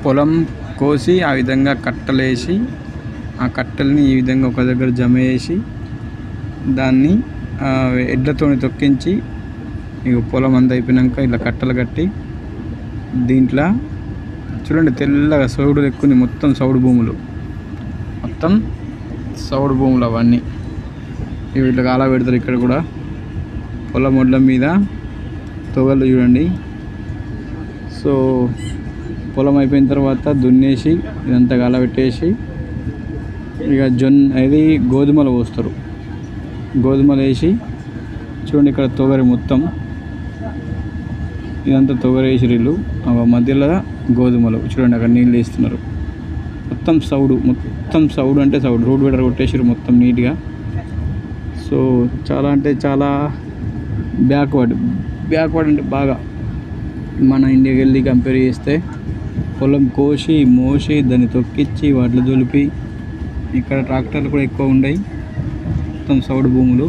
పొలం కోసి ఆ విధంగా కట్టలేసి ఆ కట్టెల్ని ఈ విధంగా ఒక దగ్గర జమ చేసి దాన్ని ఎడ్లతో తొక్కించి ఇక పొలం అంతా అయిపోయినాక ఇలా కట్టలు కట్టి దీంట్లో చూడండి తెల్లగా సౌడు ఎక్కువ మొత్తం సౌడు భూములు అవన్నీ ఇట్లా కాలా పెడతారు. ఇక్కడ కూడా పొలం ఒడ్ల మీద తొగలు చూడండి. సో పొలం అయిపోయిన తర్వాత దున్నేసి ఇదంతా కాలా పెట్టేసి ఇక ఇది గోధుమలు పోస్తారు. గోధుమలు వేసి చూడండి ఇక్కడ తొగరి మొత్తం ఇదంతా తొగరేసి వీళ్ళు మధ్యలో గోధుమలు చూడండి అక్కడ నీళ్ళు వేస్తున్నారు. మొత్తం సౌడు అంటే సౌడు రోడ్ వెడర్ కొట్టేసారు మొత్తం నీట్గా. సో చాలా అంటే చాలా బ్యాక్వర్డ్ అంటే బాగా మన ఇండియాకి వెళ్ళి కంపేర్ చేస్తే పొలం కోసి మోసి దాన్ని తొక్కిచ్చి వాటిలో దులిపి ఇక్కడ ట్రాక్టర్లు కూడా ఎక్కువ ఉన్నాయి. మొత్తం సౌడు భూములు.